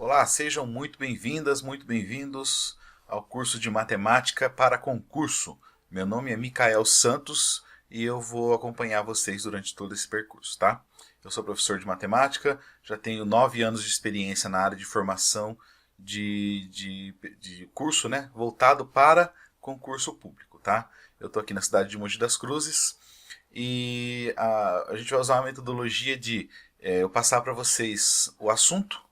Olá, sejam muito bem-vindas, muito bem-vindos ao curso de Matemática para Concurso. Meu nome é Micael Santos e eu vou acompanhar vocês durante todo esse percurso, tá? Eu sou professor de Matemática, já tenho 9 anos de experiência na área de formação de curso, né? Voltado para concurso público, tá? Eu estou aqui na cidade de Mogi das Cruzes e a gente vai usar uma metodologia de eu passar para vocês o assunto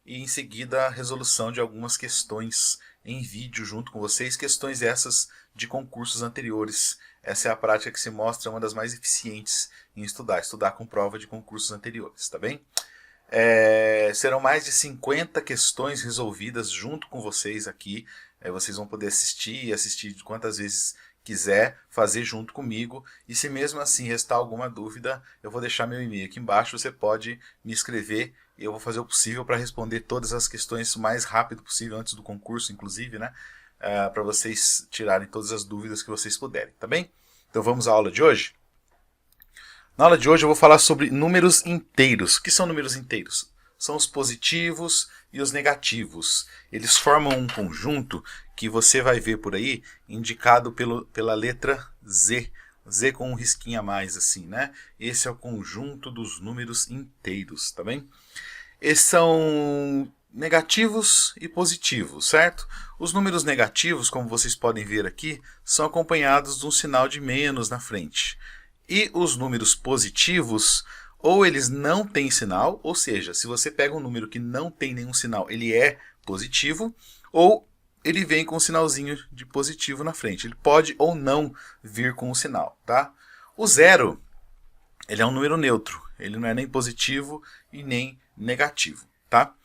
e em seguida a resolução de algumas questões em vídeo junto com vocês, questões essas de concursos anteriores. Essa é a prática que se mostra uma das mais eficientes em estudar com prova de concursos anteriores, tá bem? Serão mais de 50 questões resolvidas junto com vocês aqui. Vocês vão poder assistir quantas vezes quiser, fazer junto comigo. E se mesmo assim restar alguma dúvida, eu vou deixar meu e-mail aqui embaixo. Você pode me escrever e eu vou fazer o possível para responder todas as questões o mais rápido possível, antes do concurso, inclusive, né? Para vocês tirarem todas as dúvidas que vocês puderem, tá bem? Então vamos à aula de hoje? Na aula de hoje eu vou falar sobre números inteiros. O que são números inteiros? São os positivos e os negativos. Eles formam um conjunto que você vai ver por aí, indicado pela letra Z. Z com um risquinho a mais, assim, né? Esse é o conjunto dos números inteiros, tá bem? Esses são negativos e positivos, certo? Os números negativos, como vocês podem ver aqui, são acompanhados de um sinal de menos na frente. E os números positivos, ou eles não têm sinal, ou seja, se você pega um número que não tem nenhum sinal, ele é positivo, ou ele vem com um sinalzinho de positivo na frente. Ele pode ou não vir com um sinal, tá? O zero, ele é um número neutro, ele não é nem positivo e nem negativo, tá?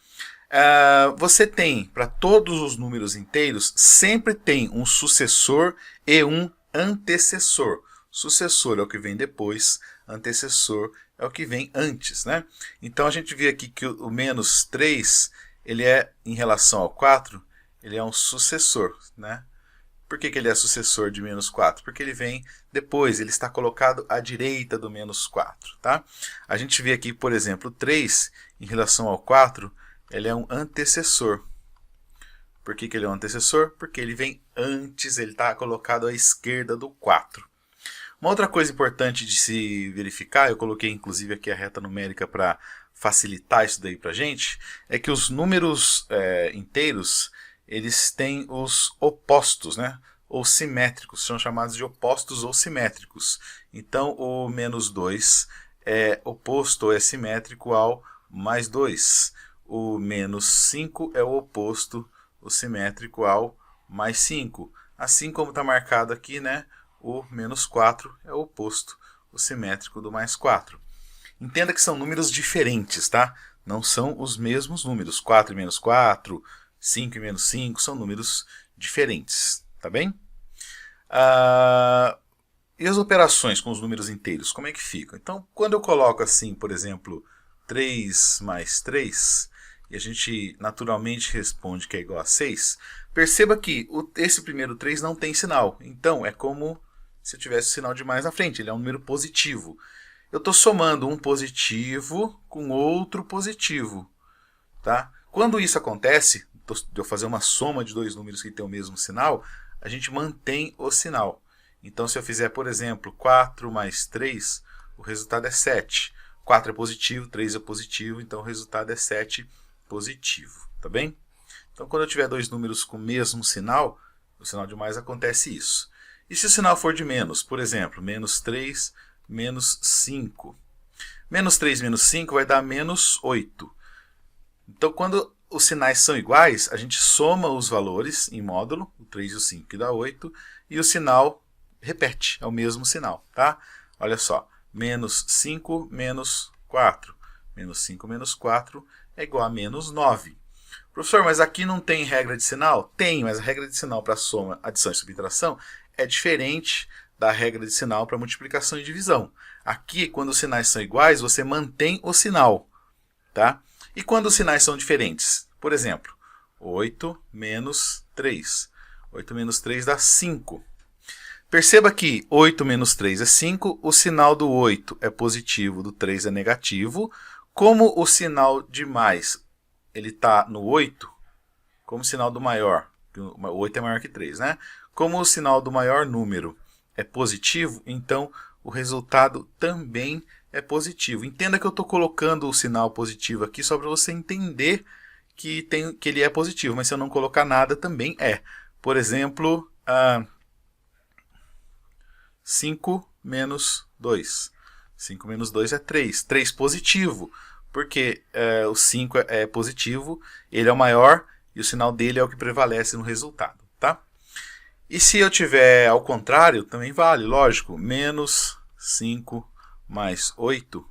Você tem, para todos os números inteiros, sempre tem um sucessor e um antecessor. Sucessor é o que vem depois, antecessor é o que vem antes, né? Então a gente vê aqui que o menos 3, ele é, em relação ao 4, ele é um sucessor, né? Por que ele é sucessor de menos 4? Porque ele vem depois, ele está colocado à direita do menos 4, tá? A gente vê aqui, por exemplo, o 3, em relação ao 4, ele é um antecessor. Por que ele é um antecessor? Porque ele vem antes, ele está colocado à esquerda do 4. Uma outra coisa importante de se verificar, eu coloquei inclusive aqui a reta numérica para facilitar isso daí para a gente, é que os números inteiros, eles têm os opostos, né? Ou simétricos, são chamados de opostos ou simétricos. Então o menos 2 é oposto ou é simétrico ao mais 2. O menos 5 é o oposto, o simétrico ao mais 5. Assim como está marcado aqui, né? O menos 4 é o oposto, o simétrico do mais 4. Entenda que são números diferentes, tá? Não são os mesmos números. 4 e menos 4, 5 e menos 5, são números diferentes, tá bem? E as operações com os números inteiros, como é que ficam? Então, quando eu coloco assim, por exemplo, 3 mais 3, e a gente naturalmente responde que é igual a 6, perceba que esse primeiro 3 não tem sinal. Então, é como se eu tivesse sinal de mais na frente, ele é um número positivo. Eu estou somando um positivo com outro positivo, tá? Quando isso acontece, de eu fazer uma soma de dois números que têm o mesmo sinal, a gente mantém o sinal. Então, se eu fizer, por exemplo, 4 mais 3, o resultado é 7. 4 é positivo, 3 é positivo, então o resultado é 7 positivo, tá bem? Então, quando eu tiver dois números com o mesmo sinal, o sinal de mais acontece isso. E se o sinal for de menos, por exemplo, menos 3, menos 5. Menos 3 menos 5 vai dar menos 8. Então, quando os sinais são iguais, a gente soma os valores em módulo, o 3 e o 5, que dá 8, e o sinal repete, é o mesmo sinal, tá? Olha só, menos 5 menos 4. Menos 5 menos 4 é igual a menos 9. Professor, mas aqui não tem regra de sinal? Tem, mas a regra de sinal para soma, adição e subtração é diferente da regra de sinal para multiplicação e divisão. Aqui, quando os sinais são iguais, você mantém o sinal, tá? E quando os sinais são diferentes? Por exemplo, 8 menos 3. 8 menos 3 dá 5. Perceba que 8 menos 3 é 5, o sinal do 8 é positivo, do 3 é negativo. Como o sinal de mais ele está no 8, como sinal do maior, o 8 é maior que 3, né? Como o sinal do maior número é positivo, então o resultado também é positivo. Entenda que eu estou colocando o sinal positivo aqui só para você entender que ele é positivo, mas se eu não colocar nada também é. Por exemplo, 5 menos 2. 5 menos 2 é 3. 3 positivo, porque o 5 é positivo, ele é o maior e o sinal dele é o que prevalece no resultado. Tá? E se eu tiver ao contrário, também vale, lógico. Menos 5 mais 8.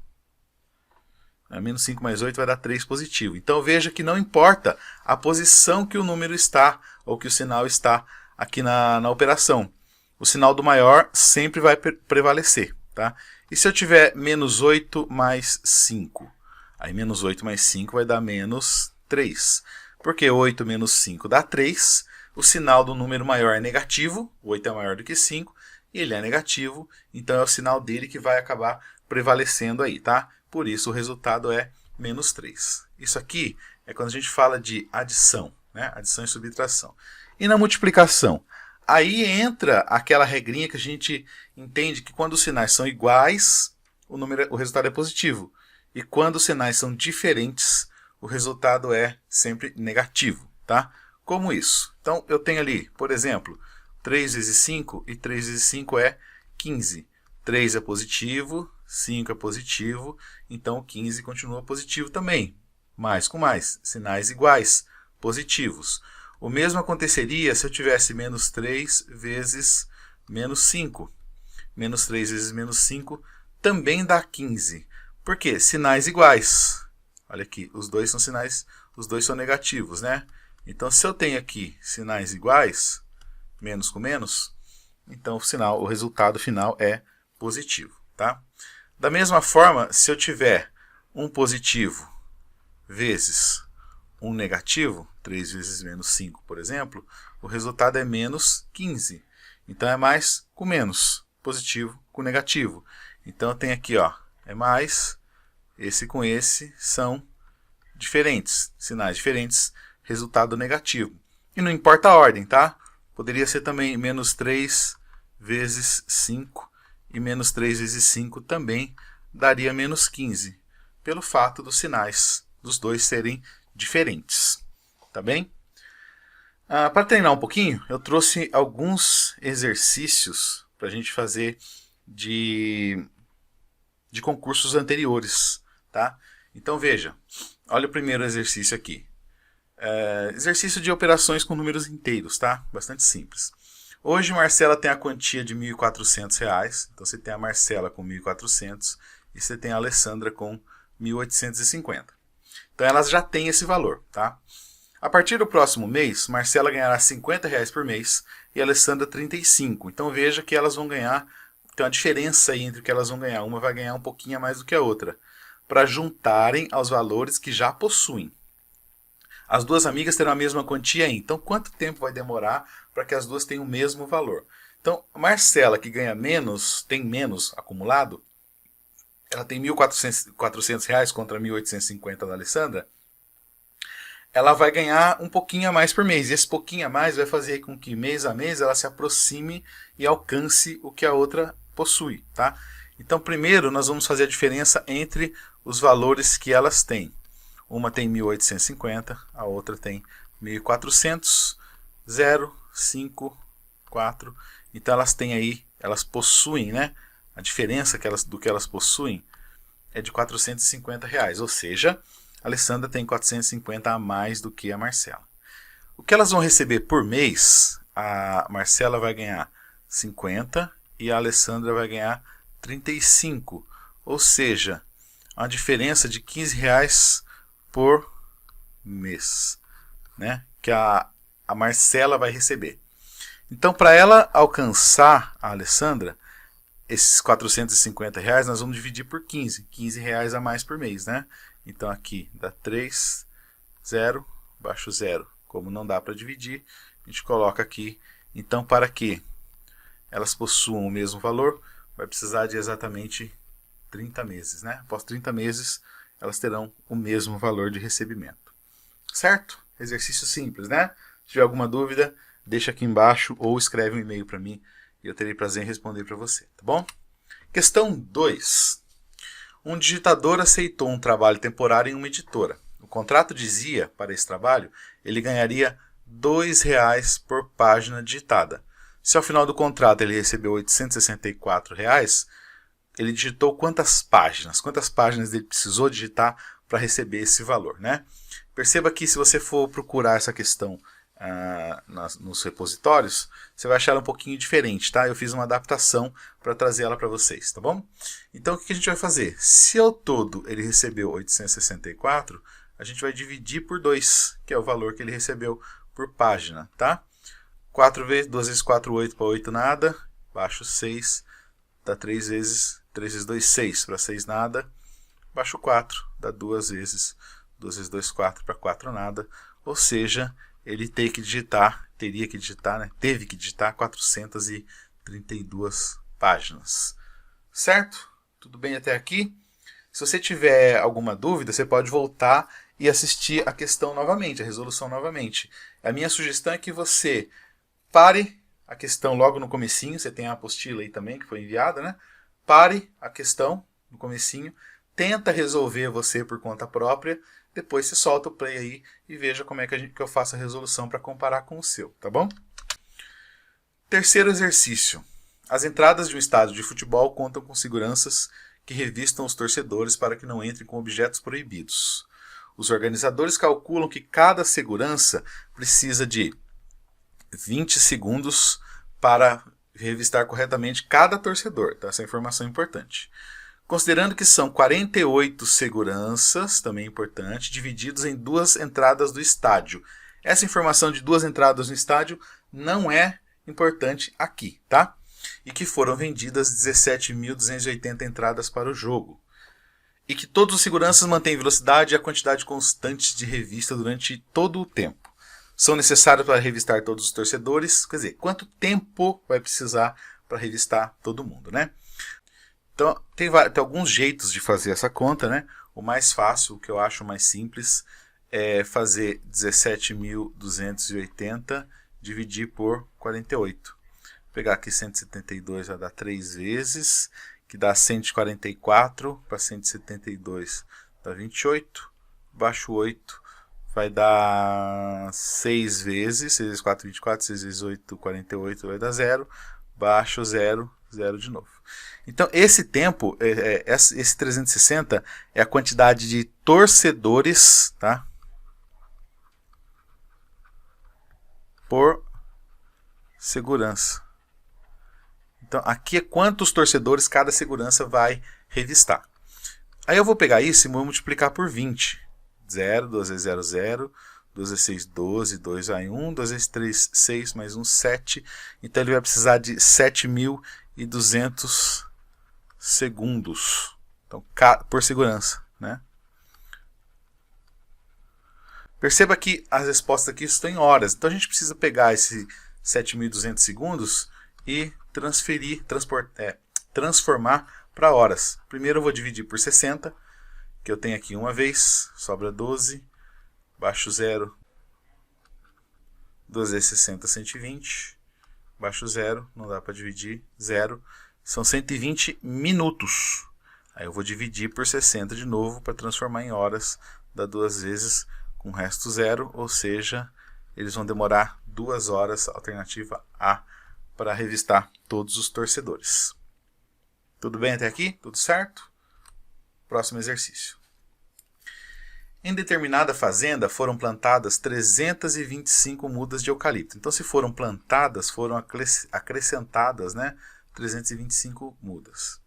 Menos 5 mais 8 vai dar 3 positivo. Então veja que não importa a posição que o número está, ou que o sinal está aqui na operação. O sinal do maior sempre vai prevalecer. Tá? E se eu tiver menos 8 mais 5? Aí menos 8 mais 5 vai dar menos 3. Porque 8 menos 5 dá 3. O sinal do número maior é negativo. 8 é maior do que 5. E ele é negativo. Então é o sinal dele que vai acabar prevalecendo aí. Tá? Por isso o resultado é menos 3. Isso aqui é quando a gente fala de adição. Né? Adição e subtração. E na multiplicação? Aí entra aquela regrinha que a gente entende que quando os sinais são iguais, o resultado é positivo. E quando os sinais são diferentes, o resultado é sempre negativo. Tá? Como isso? Então eu tenho ali, por exemplo, 3 vezes 5 e 3 vezes 5 é 15. 3 é positivo, 5 é positivo, então 15 continua positivo também. Mais com mais, sinais iguais, positivos. O mesmo aconteceria se eu tivesse menos 3 vezes menos 5. Menos 3 vezes menos 5 também dá 15. Por quê? Sinais iguais. Olha aqui, os dois são sinais, os dois são negativos, né? Então, se eu tenho aqui sinais iguais, menos com menos, então o resultado final é positivo. Tá? Da mesma forma, se eu tiver um positivo vezes um negativo, 3 vezes menos 5, por exemplo, o resultado é menos 15. Então, é mais com menos, positivo com negativo. Então, eu tenho aqui, ó, é mais, esse com esse são diferentes, sinais diferentes, resultado negativo. E não importa a ordem, tá? Poderia ser também menos 3 vezes 5, e menos 3 vezes 5 também daria menos 15, pelo fato dos sinais dos dois serem diferentes. Tá bem? Para treinar um pouquinho, eu trouxe alguns exercícios para a gente fazer de concursos anteriores. Tá? Então veja, olha o primeiro exercício aqui. Exercício de operações com números inteiros, tá? Bastante simples. Hoje Marcela tem a quantia de R$ 1.400, então você tem a Marcela com 1.400 e você tem a Alessandra com 1.850. Então elas já têm esse valor, tá? A partir do próximo mês, Marcela ganhará R$ 50 por mês e a Alessandra 35. Então veja que elas vão ganhar, tem uma diferença aí entre o que elas vão ganhar. Uma vai ganhar um pouquinho a mais do que a outra, para juntarem aos valores que já possuem. As duas amigas terão a mesma quantia aí. Então, quanto tempo vai demorar para que as duas tenham o mesmo valor? Então, a Marcela, que ganha menos, tem menos acumulado, ela tem R$ 1.400 contra 1.850 da Alessandra, ela vai ganhar um pouquinho a mais por mês. E esse pouquinho a mais vai fazer com que mês a mês ela se aproxime e alcance o que a outra possui. Tá? Então, primeiro, nós vamos fazer a diferença entre os valores que elas têm. Uma tem 1.850, a outra tem 1.400, 0, 5, 4. Então elas têm aí, elas possuem, né? A diferença do que elas possuem é de R$ 450, ou seja, a Alessandra tem 450 a mais do que a Marcela. O que elas vão receber por mês, a Marcela vai ganhar 50 e a Alessandra vai ganhar 35. Ou seja, uma diferença de R$ 15 por mês, né? Que a Marcela vai receber. Então, para ela alcançar a Alessandra, esses R$ 450 nós vamos dividir por 15. 15 reais a mais por mês, né? Então, aqui dá 3, 0, baixo 0. Como não dá para dividir, a gente coloca aqui. Então, para que elas possuam o mesmo valor, vai precisar de exatamente 30 meses, né? Após 30 meses, elas terão o mesmo valor de recebimento. certo? Exercício simples, né? Se tiver alguma dúvida, deixa aqui embaixo ou escreve um e-mail para mim e eu terei prazer em responder para você, tá bom? Questão 2. Um digitador aceitou um trabalho temporário em uma editora. O contrato dizia, para esse trabalho, ele ganharia R$ 2 por página digitada. Se ao final do contrato ele recebeu R$ 864, ele digitou quantas páginas? Quantas páginas ele precisou digitar para receber esse valor, né? Perceba que se você for procurar essa questão nos repositórios, você vai achar ela um pouquinho diferente, tá? Eu fiz uma adaptação para trazer ela para vocês, tá bom? Então o que a gente vai fazer? Se ao todo ele recebeu 864, a gente vai dividir por 2, que é o valor que ele recebeu por página, tá? 2 vezes 4, 8, para 8 nada, baixo 6, dá 3 vezes 2, 6, para 6 nada, baixo 4, dá 2 vezes 2, 4, para 4 nada, ou seja, ele teve que digitar 432 páginas, certo? Tudo bem até aqui? Se você tiver alguma dúvida, você pode voltar e assistir a questão novamente, a resolução novamente. A minha sugestão é que você pare a questão logo no comecinho, você tem a apostila aí também que foi enviada, né? Pare a questão no comecinho, tenta resolver você por conta própria, depois você solta o play aí e veja como é que eu faço a resolução para comparar com o seu, tá bom? Terceiro exercício. As entradas de um estádio de futebol contam com seguranças que revistam os torcedores para que não entrem com objetos proibidos. Os organizadores calculam que cada segurança precisa de 20 segundos para revistar corretamente cada torcedor, tá? Essa informação é importante. Considerando que são 48 seguranças, também é importante, divididos em 2 entradas do estádio. Essa informação de 2 entradas no estádio não é importante aqui, tá? E que foram vendidas 17.280 entradas para o jogo. E que todos os seguranças mantêm velocidade e a quantidade constante de revista durante todo o tempo. São necessários para revistar todos os torcedores, quer dizer, quanto tempo vai precisar para revistar todo mundo, né? Então, tem alguns jeitos de fazer essa conta, né? O mais fácil, o que eu acho mais simples, é fazer 17.280 dividir por 48. Vou pegar aqui 172 vai dar 3 vezes, que dá 144 para 172 dá 28, baixo 8 vai dar 6 vezes, 6 vezes 4, 24, 6 vezes 8, 48 vai dar 0, baixo 0, 0 de novo. Então, esse tempo, esse 360 é a quantidade de torcedores, tá? Por segurança. Então, aqui é quantos torcedores cada segurança vai revistar. Aí eu vou pegar isso e vou multiplicar por 20. 0, 2 vezes 0, 0. 2 vezes 6, 12. 2 vai 1. 2 vezes 3, 6. Mais 1, 7. Então, ele vai precisar de 7.200 segundos, então, por segurança, né? Perceba que as respostas aqui estão em horas, então a gente precisa pegar esse 7.200 segundos e transformar para horas. Primeiro eu vou dividir por 60, que eu tenho aqui uma vez, sobra 12, baixo 0, 2 vezes 60, 120, baixo 0, não dá para dividir, 0, são 120 minutos. Aí eu vou dividir por 60 de novo para transformar em horas, dá 2 vezes com o resto 0, ou seja, eles vão demorar 2 horas, alternativa A, para revistar todos os torcedores. Tudo bem até aqui? Tudo certo? Próximo exercício. Em determinada fazenda foram plantadas 325 mudas de eucalipto. Então, se foram plantadas, foram acrescentadas, né, 325 mudas.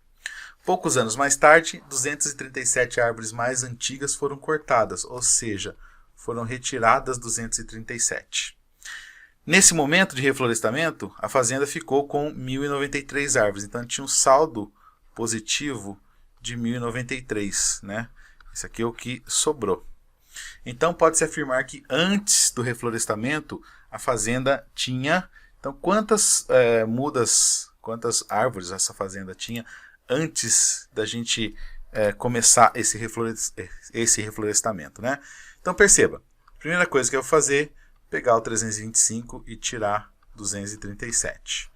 Poucos anos mais tarde, 237 árvores mais antigas foram cortadas, ou seja, foram retiradas 237. Nesse momento de reflorestamento, a fazenda ficou com 1.093 árvores. Então, tinha um saldo positivo de 1.093, né? Isso aqui é o que sobrou. Então, pode-se afirmar que antes do reflorestamento, a fazenda tinha... Então, quantas quantas árvores essa fazenda tinha antes da gente começar esse reflorestamento, né? Então, perceba, Primeira coisa que eu vou fazer, pegar o 325 e tirar 237.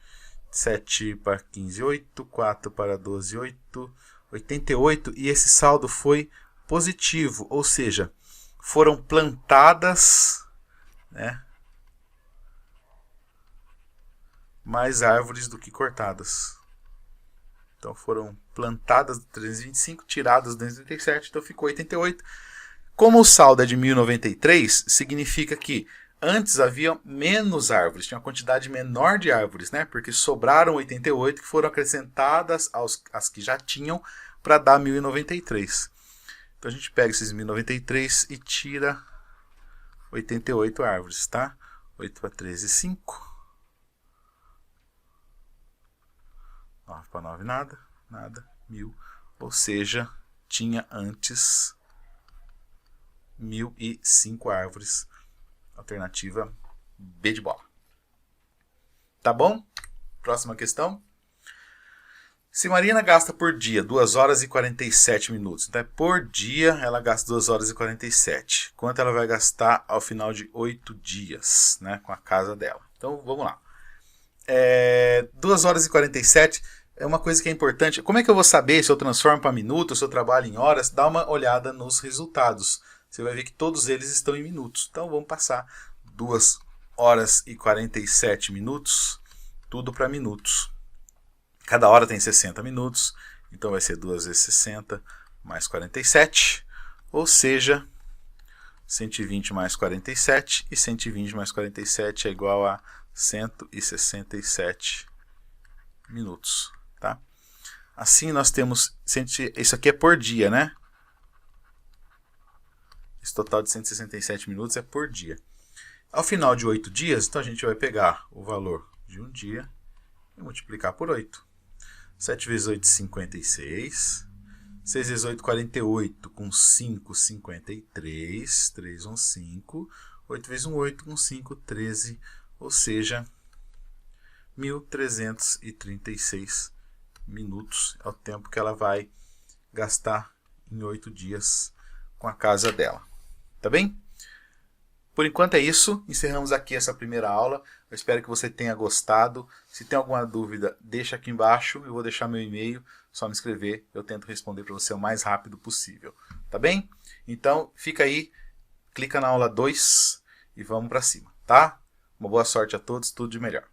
7 para 15, 8. 4 para 12, 8. 88. E esse saldo foi positivo, ou seja, foram plantadas, né, mais árvores do que cortadas. Então foram plantadas 325, tiradas 237, então ficou 88. Como o saldo é de 1093, significa que antes havia menos árvores, tinha uma quantidade menor de árvores, né? Porque sobraram 88 que foram acrescentadas às que já tinham para dar 1093. Então a gente pega esses 1093 e tira 88 árvores, tá? 8 para 13, 5. 9 para 9, nada, 1000. Ou seja, tinha antes 1005 árvores. Alternativa B de bola. Tá bom? Próxima questão. Se Marina gasta por dia 2 horas e 47 minutos, então por dia ela gasta 2 horas e 47. Quanto ela vai gastar ao final de 8 dias, né, com a casa dela? Então vamos lá. 2 horas e 47 é uma coisa que é importante. Como é que eu vou saber se eu transformo para minutos, se eu trabalho em horas? Dá uma olhada nos resultados. Você vai ver que todos eles estão em minutos. Então vamos passar 2 horas e 47 minutos, tudo para minutos. Cada hora tem 60 minutos, então vai ser 2 vezes 60 mais 47, ou seja, 120 mais 47, e 120 mais 47 é igual a 167 minutos. Tá? Assim nós temos, isso aqui é por dia, né? Esse total de 167 minutos é por dia. Ao final de 8 dias, então a gente vai pegar o valor de um dia e multiplicar por 8. 7 vezes 8, 56. 6 vezes 8, 48. Com 5, 53. 3, 1, 5. 8 vezes 1, 8. Com 5, 13. Ou seja, 1.336 minutos é o tempo que ela vai gastar em 8 dias com a casa dela. Tá bem? Por enquanto é isso. Encerramos aqui essa primeira aula. Eu espero que você tenha gostado. Se tem alguma dúvida, deixa aqui embaixo. Eu vou deixar meu e-mail. Só me escrever. Eu tento responder para você o mais rápido possível. Tá bem? Então, fica aí. Clica na aula 2 e vamos para cima. Tá? Uma boa sorte a todos. Tudo de melhor.